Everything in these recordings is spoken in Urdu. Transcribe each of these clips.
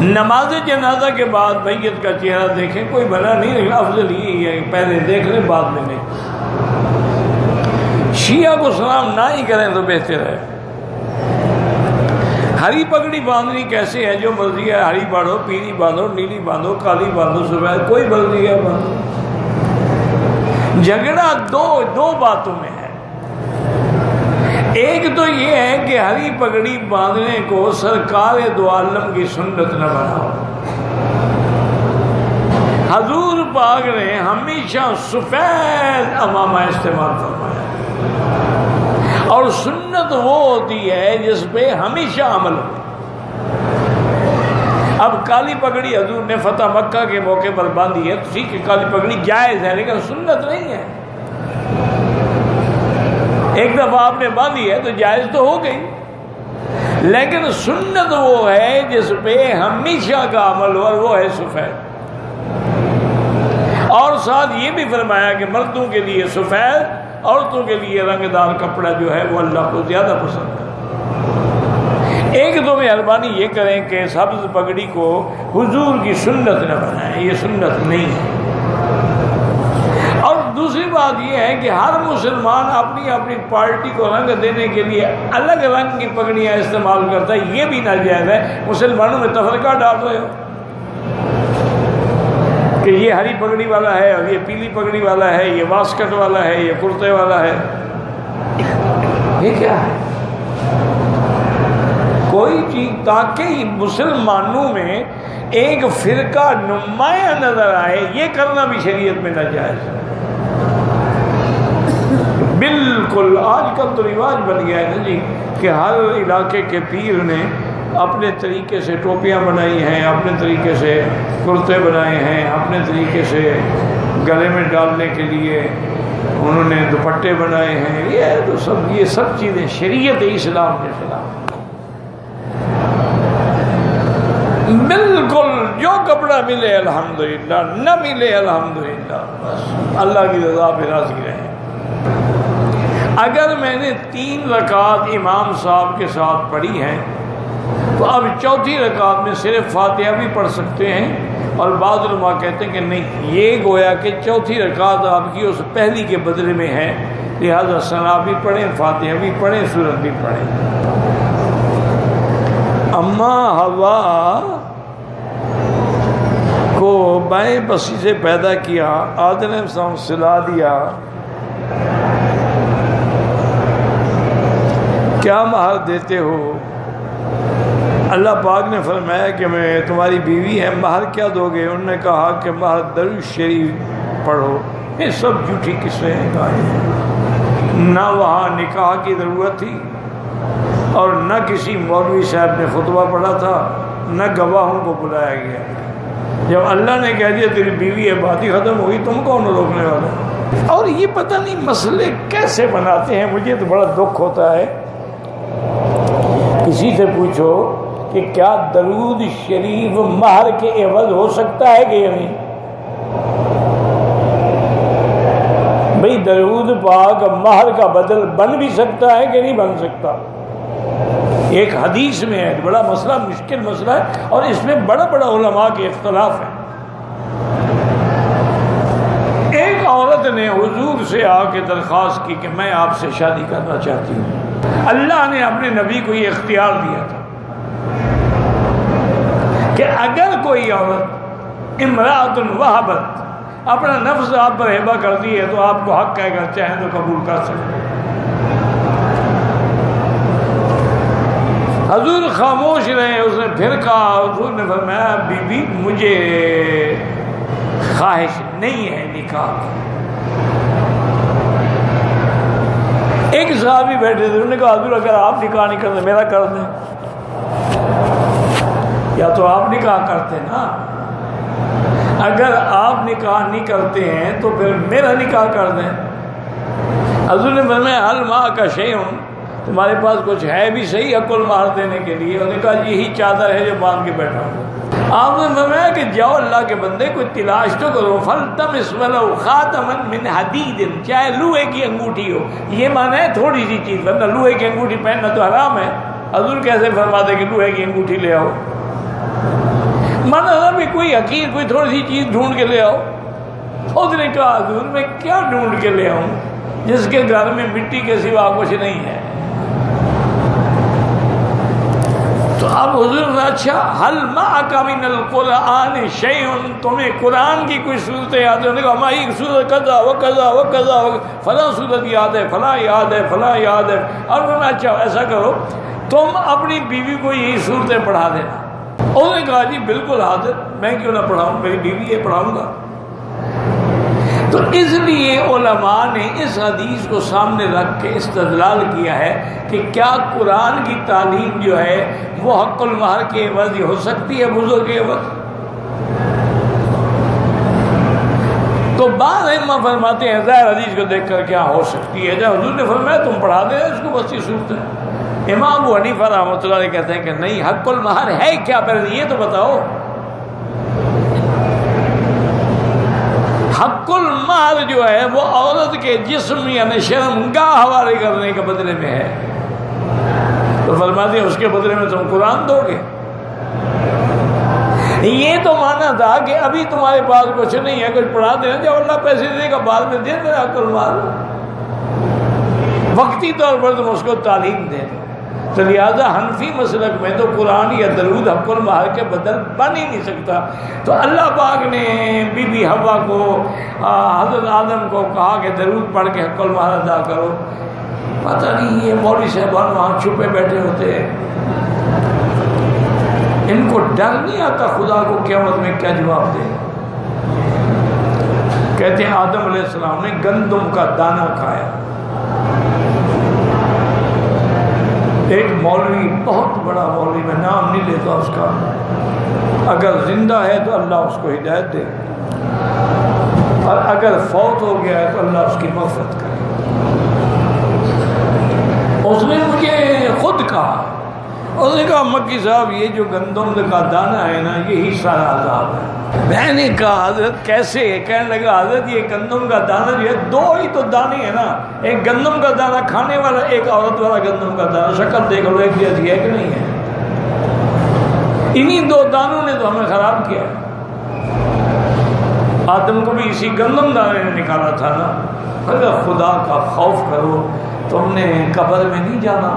نماز جنازہ کے بعد میت کا چہرہ دیکھیں کوئی بھلا نہیں، لیکن افضل یہی ہے پہلے دیکھ لیں بعد میں نہیں۔ شیعہ کو سلام نہ ہی کریں تو بہتر ہے۔ ہری پگڑی باندھنی کیسے ہے؟ جو مرضی ہے، ہری باندھو، پیلی باندھو، نیلی باندھو، کالی باندھو، سفید، کوئی مرضی ہے باندھو۔ جھگڑا دو باتوں میں ہے۔ ایک تو یہ ہے کہ ہری پگڑی باندھنے کو سرکار دو عالم کی سنت نہ بناؤ۔ حضور پاک نے ہمیشہ سفید عمامہ استعمال فرمایا، اور سنت وہ ہوتی ہے جس پہ ہمیشہ عمل ہو۔ اب کالی پگڑی حضور نے فتح مکہ کے موقع پر باندھی ہے، تو ٹھیک ہے کالی پگڑی جائز ہے، لیکن سنت نہیں ہے۔ ایک دفعہ آپ نے باندھی ہے تو جائز تو ہو گئی، لیکن سنت وہ ہے جس پہ ہمیشہ کا عمل ہو، اور وہ ہے سفید۔ اور ساتھ یہ بھی فرمایا کہ مردوں کے لیے سفید، عورتوں کے لیے رنگ دار کپڑا جو ہے وہ اللہ کو زیادہ پسند ہے۔ ایک تو مہربانی یہ کریں کہ سبز پگڑی کو حضور کی سنت نہ بنائیں، یہ سنت نہیں ہے۔ اور دوسری بات یہ ہے کہ ہر مسلمان اپنی اپنی پارٹی کو رنگ دینے کے لیے الگ رنگ کی پگڑیاں استعمال کرتا ہے، یہ بھی ناجائز ہے۔ مسلمانوں میں تفرقہ ڈال رہے ہو کہ یہ ہری پگڑی والا ہے اور یہ پیلی پگڑی والا ہے، یہ واسکٹ والا ہے، یہ کرتے والا ہے، یہ کیا ہے؟ کوئی چیز تاکہ مسلمانوں میں ایک فرقہ نمایاں نظر آئے، یہ کرنا بھی شریعت میں ناجائز ہے۔ بالکل آج کل تو رواج بن گیا ہے نا جی کہ ہر علاقے کے پیر نے اپنے طریقے سے ٹوپیاں بنائی ہیں، اپنے طریقے سے کرتے بنائے ہیں، اپنے طریقے سے گلے میں ڈالنے کے لیے انہوں نے دوپٹے بنائے ہیں۔ یہ سب چیزیں شریعت اسلام کے خلاف۔ بالکل جو کپڑا ملے الحمدللہ، نہ ملے الحمدللہ، بس اللہ کی رضا پہ راضی رہیں۔ اگر میں نے 3 رکعت امام صاحب کے ساتھ پڑھی ہیں تو اب چوتھی رکعت میں صرف فاتحہ بھی پڑھ سکتے ہیں، اور بعض علماء کہتے ہیں کہ نہیں، یہ گویا کہ چوتھی رکعت آپ کی اس پہلی کے بدلے میں ہے، لہذا ثنا بھی پڑھیں، فاتحہ بھی پڑھیں، سورت بھی پڑھیں۔ اماں حوا کو بائیں پسی سے پیدا کیا، آدم نے سلا دیا، کیا مہر دیتے ہو؟ اللہ پاک نے فرمایا کہ میں تمہاری بیوی ہے، مہر کیا دو گے؟ انہوں نے کہا کہ مہر درود شریف پڑھو۔ یہ سب جھوٹی قصے ہیں، نہ وہاں نکاح کی ضرورت تھی، اور نہ کسی مولوی صاحب نے خطبہ پڑھا تھا، نہ گواہوں کو بلایا گیا۔ جب اللہ نے کہہ دیا تیری بیوی ہے، بات ہی ختم ہوئی، تم کون روکنے والا؟ اور یہ پتہ نہیں مسئلے کیسے بناتے ہیں، مجھے تو بڑا دکھ ہوتا ہے۔ کسی سے پوچھو کہ کیا درود شریف مہر کے عوض ہو سکتا ہے کہ نہیں؟ بھئی درود پاک مہر کا بدل بن بھی سکتا ہے کہ نہیں بن سکتا؟ ایک حدیث میں ہے، بڑا مسئلہ، مشکل مسئلہ ہے، اور اس میں بڑا بڑا علماء کے اختلاف ہے۔ ایک عورت نے حضور سے آ کے درخواست کی کہ میں آپ سے شادی کرنا چاہتی ہوں۔ اللہ نے اپنے نبی کو یہ اختیار دیا تھا کہ اگر کوئی عورت امرأۃ وہبت اپنا نفس آپ پر ہبہ کرتی ہے تو آپ کو حق ہے، اگر چاہیں تو قبول کر سکتے۔ حضور خاموش رہے، اس نے پھر کہا، حضور نے فرمایا بی بی مجھے خواہش نہیں ہے نکاح۔ ایک صحابی بیٹھے تھے، انہوں نے کہا حضور اگر آپ نکاح نہیں کرتے میرا کر دیں۔ یا تو آپ نکاح کرتے نا، اگر آپ نکاح نہیں کرتے ہیں تو پھر میرا نکاح کر دیں۔ حضور نے فرمایا حل ماء کا شیء، تمہارے پاس کچھ ہے بھی صحیح عقل مہر دینے کے لیے؟ انہوں نے کہا یہی چادر ہے جو باندھ کے بیٹھا ہوں۔ آپ نے فرمایا کہ جاؤ اللہ کے بندے کوئی تلاش تو کرو، فَلْتَمِسْ وَلَوْ خَاتَمًا مِّنْ حَدِيدٍ، چاہے لوہے کی انگوٹھی ہو۔ یہ معنی ہے تھوڑی سی چیز، ورنہ لوہے کی انگوٹھی پہننا تو حرام ہے۔ حضور کیسے فرماتے کہ لوہے کی انگوٹھی لے آؤ؟ کی حقیر کوئی تھوڑی سی چیز ڈھونڈ کے لے آؤ. اس نے کہا حضور میں کیا ڈھونڈ کے لے آؤں جس کے گھر میں مٹی کے سوا کچھ نہیں ہے. تو اب حضور نے اچھا حل معک من القرآن شیء، تمہیں قرآن کی کوئی صورت یاد ہے؟ انہوں نے کہا ہماری صورت قضا و قضا و قضا و فلاں صورت یاد ہے، فلاں یاد ہے، فلاں یاد ہے. اور انہوں نے اچھا ایسا کرو تم اپنی بیوی کو یہی صورتیں پڑھا دینا. انہوں نے کہا جی بالکل حاضر، میں کیوں نہ پڑھاؤں، میری بیوی یہ پڑھاؤں گا. تو اس لیے علماء نے اس حدیث کو سامنے رکھ کے استدلال کیا ہے کہ کیا قرآن کی تعلیم جو ہے وہ حق المہر کے عوض ہو سکتی ہے بزرگ کے عوض. تو بعض ائمہ فرماتے ہیں ظاہر حدیث کو دیکھ کر کیا ہو سکتی ہے، جب حضور نے فرمایا تم پڑھا دے اس کو بس یہ صورت ہے. امام ابو حنیفہ رحمۃ اللہ علیہ کہتے ہیں کہ نہیں، حق المہر ہے کیا، پہلے یہ تو بتاؤ. حق المہر جو ہے وہ عورت کے جسم یعنی شرمگاہ حوالے کرنے کے بدلے میں ہے. تو فرماتے ہیں اس کے بدلے میں تم قرآن دو گے. یہ تو مانا تھا کہ ابھی تمہارے پاس کچھ نہیں ہے، کچھ پڑھا دینا، جب اللہ پیسے دے گا بعد میں دے دینا حق المہر. وقتی طور پر تم اس کو تعلیم دے دو. تو لہٰذا حنفی مسلک میں تو قرآن یا درود حق المہر کے بدل بن ہی نہیں سکتا. تو اللہ پاک نے بی بی حوا کو حضرت آدم کو کہا کہ درود پڑھ کے حق المہر ادا کرو. پتہ نہیں یہ مولوی صاحبان وہاں چھپے بیٹھے ہوتے ہیں، ان کو ڈر نہیں آتا خدا کو قیامت میں کیا جواب دے. کہتے ہیں آدم علیہ السلام نے گندم کا دانہ کھایا. ایک مولوی، بہت بڑا مولوی، میں نام نہیں لیتا اس کا، اگر زندہ ہے تو اللہ اس کو ہدایت دے، اور اگر فوت ہو گیا ہے تو اللہ اس کی مغفرت کرے. اس نے مجھے خود کہا، اس نے کہا مکی صاحب یہ جو گندم کا دانہ ہے نا یہی سارا عذاب ہے. میں نے کہا حضرت کیسے؟ کہنے لگا حضرت یہ گندم کا دانہ جو ہے دو ہی تو دانے ہیں نا، ایک گندم کا دانہ کھانے والا، ایک عورت والا گندم کا دانہ. شکل دیکھ لو ایک جیسی ہے کہ نہیں ہے؟ انہی دو دانوں نے تو ہمیں خراب کیا. آدم کو بھی اسی گندم دانے نے نکالا تھا نا. اگر خدا کا خوف کرو تم نے قبر میں نہیں جانا.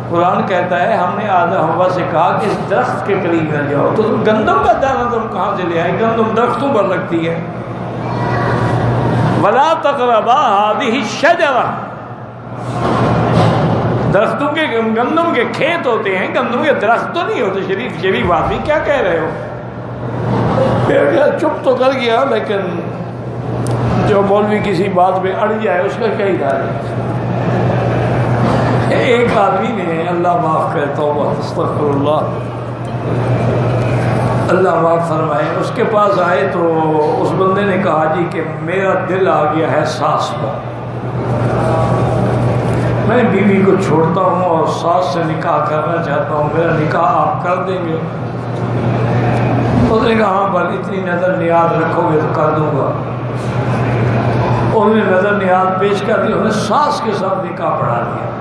قرآن کہتا ہے ہم نے آدم حوا سے کہا کہ اس درخت کے قریب نہ جاؤ. تو گندم کا دانہ تم کہاں سے لے آئے؟ گندم درختوں پر لگتی ہے. وَلَا تَقْرَبَا هَٰذِهِ الشَّجَرَةَ، درختوں کے گندم کے کھیت ہوتے ہیں، گندم کے درخت تو نہیں ہوتے. شریف آدمی کیا کہہ رہے ہو؟ چپ تو کر گیا، لیکن جو مولوی کسی بات پہ اڑ جائے اس کا کیا ادارہ ہے. ایک آدمی نے، اللہ معاف کرے، توبہ استغفر اللہ، اللہ معاف فرمائے، اس کے پاس آئے تو اس بندے نے کہا جی کہ میرا دل آ گیا ہے ساس پر، میں بیوی کو چھوڑتا ہوں اور ساس سے نکاح کرنا چاہتا ہوں، میرا نکاح آپ کر دیں گے؟ اس نے کہا ہاں بھائی اتنی نظر نیاز رکھو گے تو کر دوں گا. انہوں نے نظر نیاز پیش کر دی، انہوں نے ساس کے ساتھ نکاح پڑھا دیا.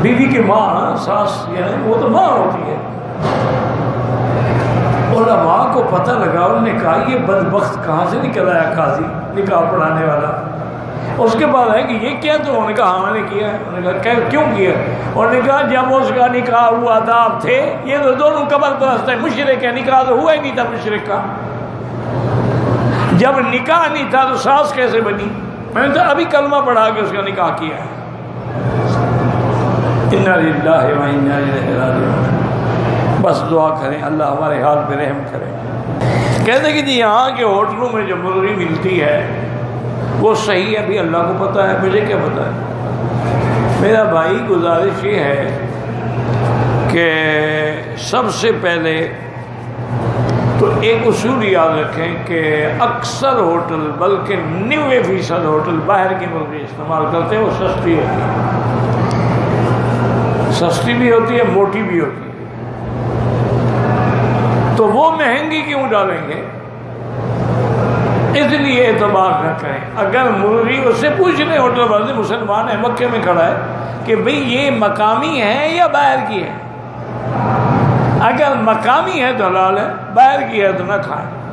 بیوی کی ماں، ساس یعنی وہ تو ماں ہوتی ہے. علماء کو پتہ لگا، انہوں نے کہا یہ بدبخت کہاں سے نکل آیا قاضی نکاح پڑھانے والا. اس کے بعد ہے کہ یہ کیا؟ تو انہوں نے کہا ہاں میں نے کیا ہے. انہوں نے کہا کیوں کیا؟ انہوں نے کہا جب اس کا نکاح ہوا تھا آپ تھے، یہ تو دونوں قبر پرست ہے، مشرک ہے، نکاح تو ہوا ہی نہیں تھا مشرک کا. جب نکاح نہیں تھا تو ساس کیسے بنی؟ میں نے تو ابھی کلمہ پڑھا کے اس کا نکاح کیا ہے. انا للہ و انا الیہ راجعون. بس دعا کریں اللہ ہمارے حال پہ رحم کرے. کہتے ہیں کہ جی یہاں کے ہوٹلوں میں جو مرغی ملتی ہے وہ صحیح ہے، بھی اللہ کو پتہ ہے، مجھے کیا پتہ ہے. میرا بھائی گزارش یہ ہے کہ سب سے پہلے تو ایک اصول یاد رکھیں کہ اکثر ہوٹل بلکہ 90% ہوٹل باہر کی مرغی استعمال کرتے ہیں. وہ سستی ہوتی ہے، سستی بھی ہوتی ہے، موٹی بھی ہوتی ہے. تو وہ مہنگی کیوں ڈالیں گے؟ اس لیے اعتبار نہ کریں. اگر مرغی اس سے پوچھ لیں ہوٹل والے، مسلمان ہے مکے میں کھڑا ہے، کہ بھئی یہ مقامی ہے یا باہر کی ہے؟ اگر مقامی ہے تو حلال ہے، باہر کی ہے تو نہ کھائیں۔